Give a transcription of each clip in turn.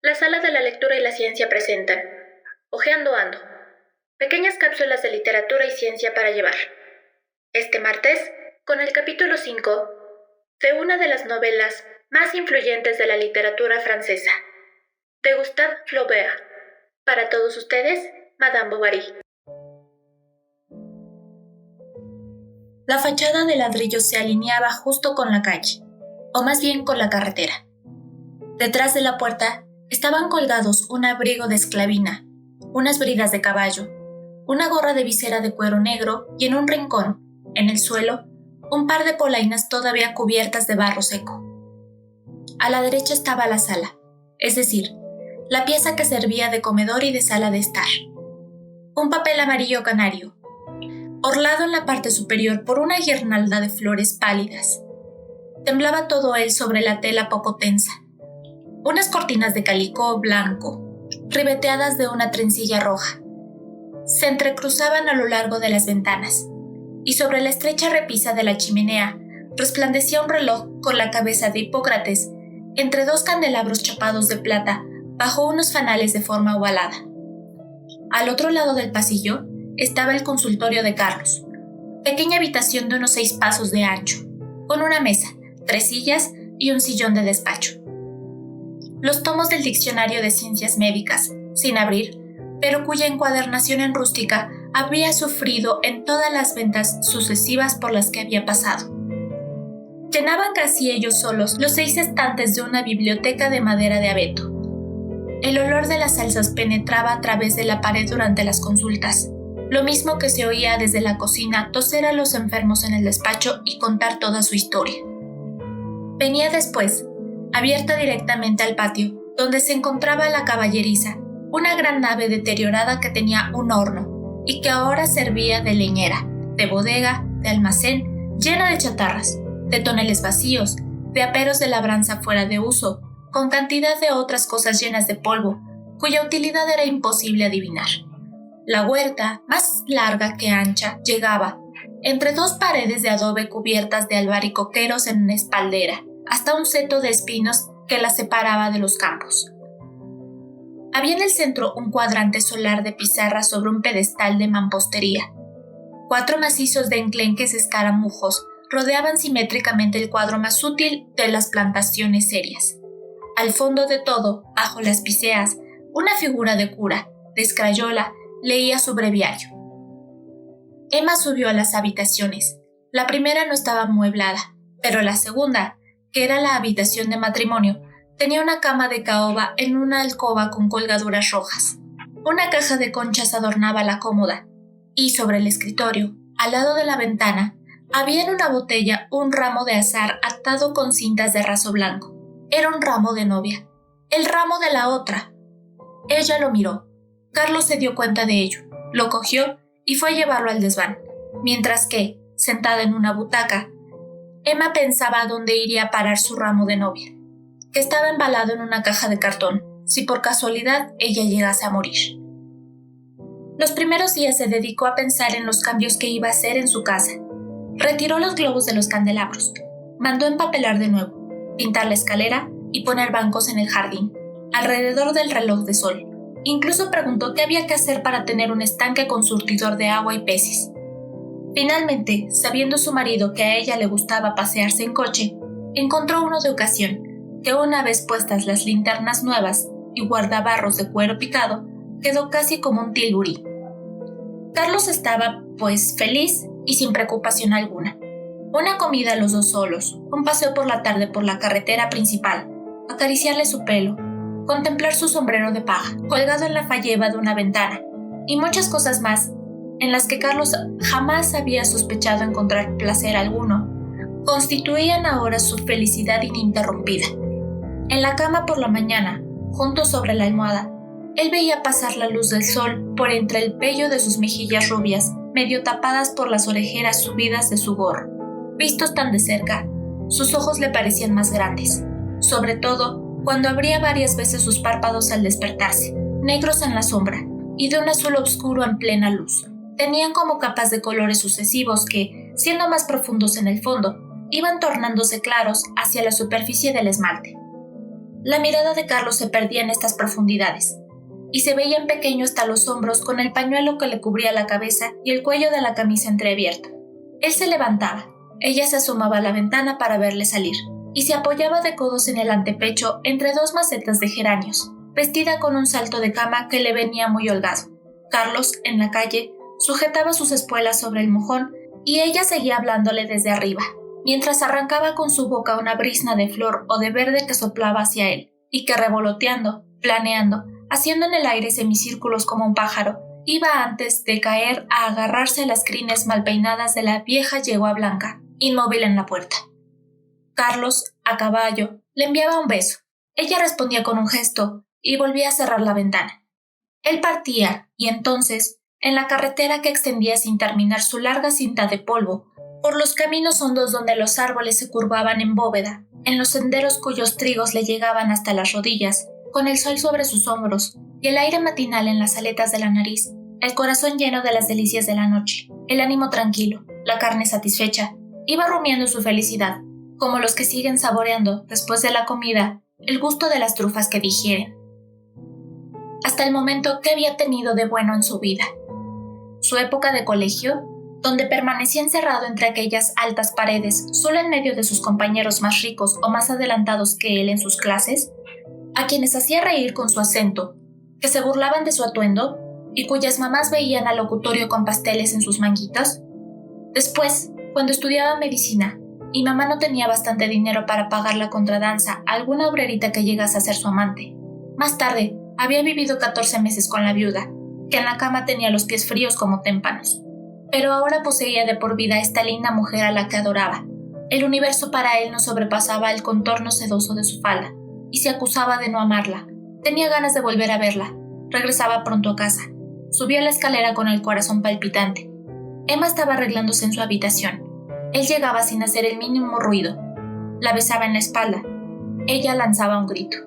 La Sala de la Lectura y la Ciencia presentan Hojeando Ando, pequeñas cápsulas de literatura y ciencia para llevar. Este martes, con el capítulo 5 de una de las novelas más influyentes de la literatura francesa, de Gustave Flaubert. Para todos ustedes, Madame Bovary. La fachada de ladrillo se alineaba justo con la calle, o más bien con la carretera. Detrás de la puerta estaban colgados un abrigo de esclavina, unas bridas de caballo, una gorra de visera de cuero negro y en un rincón, en el suelo, un par de polainas todavía cubiertas de barro seco. A la derecha estaba la sala, es decir, la pieza que servía de comedor y de sala de estar. Un papel amarillo canario, orlado en la parte superior por una guirnalda de flores pálidas. Temblaba todo él sobre la tela poco tensa. Unas cortinas de calicó blanco, ribeteadas de una trencilla roja, se entrecruzaban a lo largo de las ventanas, y sobre la estrecha repisa de la chimenea resplandecía un reloj con la cabeza de Hipócrates entre dos candelabros chapados de plata bajo unos fanales de forma ovalada. Al otro lado del pasillo estaba el consultorio de Carlos, pequeña habitación de unos 6 pasos de ancho, con una mesa, 3 sillas y un sillón de despacho. Los tomos del diccionario de ciencias médicas, sin abrir, pero cuya encuadernación en rústica había sufrido en todas las ventas sucesivas por las que había pasado. Llenaban casi ellos solos los 6 estantes de una biblioteca de madera de abeto. El olor de las salsas penetraba a través de la pared durante las consultas, lo mismo que se oía desde la cocina toser a los enfermos en el despacho y contar toda su historia. Venía después, abierta directamente al patio, donde se encontraba la caballeriza, una gran nave deteriorada que tenía un horno y que ahora servía de leñera, de bodega, de almacén, llena de chatarras, de toneles vacíos, de aperos de labranza fuera de uso, con cantidad de otras cosas llenas de polvo, cuya utilidad era imposible adivinar. La huerta, más larga que ancha, llegaba, entre 2 paredes de adobe cubiertas de albaricoqueros en una espaldera, hasta un seto de espinos que la separaba de los campos. Había en el centro un cuadrante solar de pizarra sobre un pedestal de mampostería. 4 macizos de enclenques escaramujos rodeaban simétricamente el cuadro más útil de las plantaciones serias. Al fondo de todo, bajo las piceas, una figura de cura, de escrayola, leía su breviario. Emma subió a las habitaciones. La primera no estaba amueblada, pero la segunda, que era la habitación de matrimonio, tenía una cama de caoba en una alcoba con colgaduras rojas. Una caja de conchas adornaba la cómoda, y sobre el escritorio, al lado de la ventana, había en una botella un ramo de azahar atado con cintas de raso blanco. Era un ramo de novia. El ramo de la otra. Ella lo miró. Carlos se dio cuenta de ello, lo cogió y fue a llevarlo al desván, mientras que, sentada en una butaca, Emma pensaba a dónde iría a parar su ramo de novia, que estaba embalado en una caja de cartón, si por casualidad ella llegase a morir. Los primeros días se dedicó a pensar en los cambios que iba a hacer en su casa. Retiró los globos de los candelabros, mandó empapelar de nuevo, pintar la escalera y poner bancos en el jardín, alrededor del reloj de sol. Incluso preguntó qué había que hacer para tener un estanque con surtidor de agua y peces. Finalmente, sabiendo su marido que a ella le gustaba pasearse en coche, encontró uno de ocasión, que una vez puestas las linternas nuevas y guardabarros de cuero picado, quedó casi como un tilburí. Carlos estaba, pues, feliz y sin preocupación alguna. Una comida los 2 solos, un paseo por la tarde por la carretera principal, acariciarle su pelo, contemplar su sombrero de paja, colgado en la falleba de una ventana, y muchas cosas más, en las que Carlos jamás había sospechado encontrar placer alguno, constituían ahora su felicidad ininterrumpida. En la cama por la mañana, junto sobre la almohada, él veía pasar la luz del sol por entre el vello de sus mejillas rubias, medio tapadas por las orejeras subidas de su gorro. Vistos tan de cerca, sus ojos le parecían más grandes, sobre todo cuando abría varias veces sus párpados al despertarse, negros en la sombra y de un azul oscuro en plena luz. Tenían como capas de colores sucesivos que, siendo más profundos en el fondo, iban tornándose claros hacia la superficie del esmalte. La mirada de Carlos se perdía en estas profundidades, y se veía en pequeño hasta los hombros con el pañuelo que le cubría la cabeza y el cuello de la camisa entreabierto. Él se levantaba, ella se asomaba a la ventana para verle salir, y se apoyaba de codos en el antepecho entre dos macetas de geranios, vestida con un salto de cama que le venía muy holgado. Carlos, en la calle, sujetaba sus espuelas sobre el mojón y ella seguía hablándole desde arriba, mientras arrancaba con su boca una brizna de flor o de verde que soplaba hacia él, y que revoloteando, planeando, haciendo en el aire semicírculos como un pájaro, iba antes de caer a agarrarse a las crines mal peinadas de la vieja yegua blanca, inmóvil en la puerta. Carlos, a caballo, le enviaba un beso. Ella respondía con un gesto y volvía a cerrar la ventana. Él partía, y entonces, en la carretera que extendía sin terminar su larga cinta de polvo, por los caminos hondos donde los árboles se curvaban en bóveda, en los senderos cuyos trigos le llegaban hasta las rodillas, con el sol sobre sus hombros y el aire matinal en las aletas de la nariz, el corazón lleno de las delicias de la noche, el ánimo tranquilo, la carne satisfecha, iba rumiando su felicidad, como los que siguen saboreando, después de la comida, el gusto de las trufas que digieren. Hasta el momento que había tenido de bueno en su vida. Su época de colegio, donde permanecía encerrado entre aquellas altas paredes, solo en medio de sus compañeros más ricos o más adelantados que él en sus clases, a quienes hacía reír con su acento, que se burlaban de su atuendo y cuyas mamás veían al locutorio con pasteles en sus manguitos. Después, cuando estudiaba medicina, y mamá no tenía bastante dinero para pagar la contradanza a alguna obrerita que llegase a ser su amante. Más tarde, había vivido 14 meses con la viuda, que en la cama tenía los pies fríos como témpanos. Pero ahora poseía de por vida esta linda mujer a la que adoraba. El universo para él no sobrepasaba el contorno sedoso de su falda, y se acusaba de no amarla. Tenía ganas de volver a verla. Regresaba pronto a casa. Subía la escalera con el corazón palpitante. Emma estaba arreglándose en su habitación. Él llegaba sin hacer el mínimo ruido. La besaba en la espalda. Ella lanzaba un grito.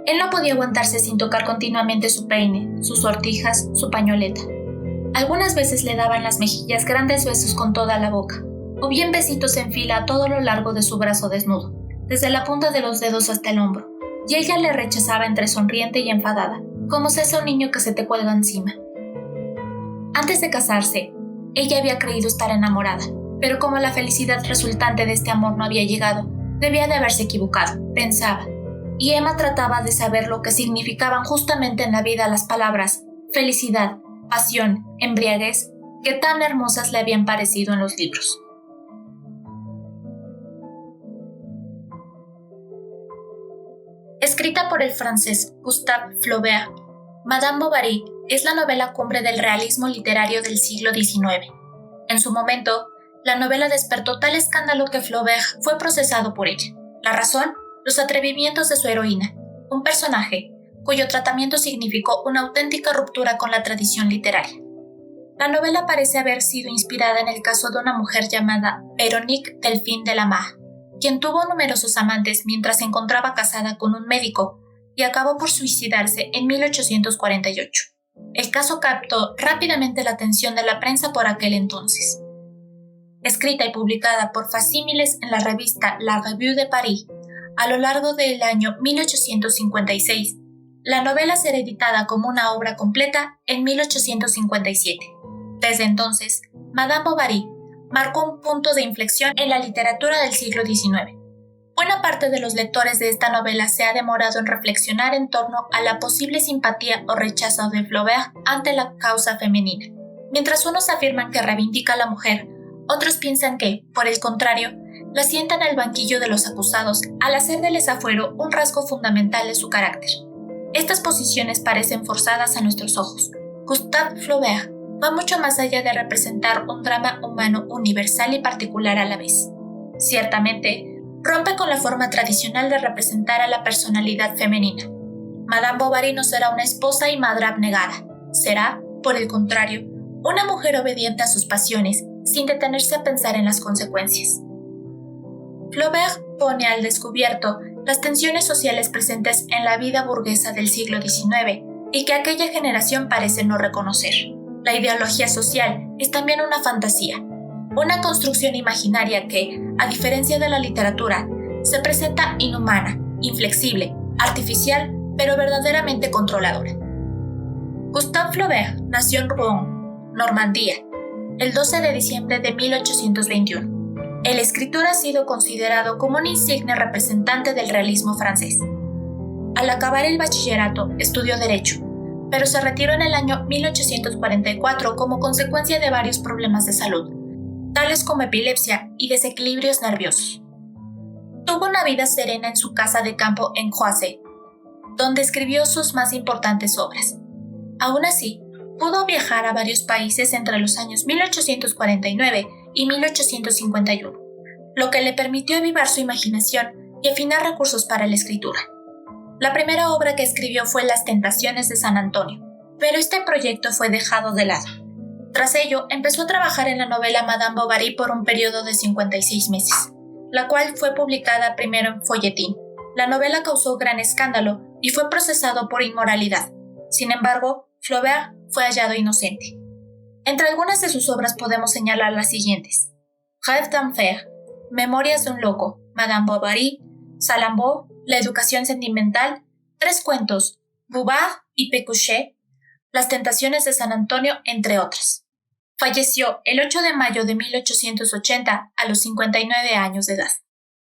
Él no podía aguantarse sin tocar continuamente su peine, sus sortijas, su pañoleta. Algunas veces le daban las mejillas grandes besos con toda la boca, o bien besitos en fila a todo lo largo de su brazo desnudo, desde la punta de los dedos hasta el hombro, y ella le rechazaba entre sonriente y enfadada, como si fuese un niño que se te cuelga encima. Antes de casarse, ella había creído estar enamorada, pero como la felicidad resultante de este amor no había llegado, debía de haberse equivocado, pensaba. Y Emma trataba de saber lo que significaban justamente en la vida las palabras felicidad, pasión, embriaguez, que tan hermosas le habían parecido en los libros. Escrita por el francés Gustave Flaubert, Madame Bovary es la novela cumbre del realismo literario del siglo XIX. En su momento, la novela despertó tal escándalo que Flaubert fue procesado por ella. La razón, los atrevimientos de su heroína, un personaje cuyo tratamiento significó una auténtica ruptura con la tradición literaria. La novela parece haber sido inspirada en el caso de una mujer llamada Véronique Delphine de la Mare, quien tuvo numerosos amantes mientras se encontraba casada con un médico y acabó por suicidarse en 1848. El caso captó rápidamente la atención de la prensa por aquel entonces. Escrita y publicada por facímiles en la revista La Revue de Paris a lo largo del año 1856, la novela será editada como una obra completa en 1857. Desde entonces, Madame Bovary marcó un punto de inflexión en la literatura del siglo XIX. Buena parte de los lectores de esta novela se ha demorado en reflexionar en torno a la posible simpatía o rechazo de Flaubert ante la causa femenina. Mientras unos afirman que reivindica a la mujer, otros piensan que, por el contrario, la sientan al banquillo de los acusados al hacer del desafuero un rasgo fundamental de su carácter. Estas posiciones parecen forzadas a nuestros ojos. Gustave Flaubert va mucho más allá de representar un drama humano universal y particular a la vez. Ciertamente, rompe con la forma tradicional de representar a la personalidad femenina. Madame Bovary no será una esposa y madre abnegada. Será, por el contrario, una mujer obediente a sus pasiones, sin detenerse a pensar en las consecuencias. Flaubert pone al descubierto las tensiones sociales presentes en la vida burguesa del siglo XIX y que aquella generación parece no reconocer. La ideología social es también una fantasía, una construcción imaginaria que, a diferencia de la literatura, se presenta inhumana, inflexible, artificial pero verdaderamente controladora. Gustave Flaubert nació en Rouen, Normandía, el 12 de diciembre de 1821. El escritor ha sido considerado como un insigne representante del realismo francés. Al acabar el bachillerato, estudió Derecho, pero se retiró en el año 1844 como consecuencia de varios problemas de salud, tales como epilepsia y desequilibrios nerviosos. Tuvo una vida serena en su casa de campo en Croisset, donde escribió sus más importantes obras. Aún así, pudo viajar a varios países entre los años 1849 y 1851, lo que le permitió avivar su imaginación y afinar recursos para la escritura. La primera obra que escribió fue Las Tentaciones de San Antonio, pero este proyecto fue dejado de lado. Tras ello, empezó a trabajar en la novela Madame Bovary por un periodo de 56 meses, la cual fue publicada primero en folletín. La novela causó gran escándalo y fue procesado por inmoralidad. Sin embargo, Flaubert fue hallado inocente. Entre algunas de sus obras podemos señalar las siguientes: Rêve d'enfer, Memorias de un loco, Madame Bovary, Salammbô, La educación sentimental, Tres cuentos, Bouvard y Pécuchet, Las tentaciones de San Antonio, entre otras. Falleció el 8 de mayo de 1880 a los 59 años de edad.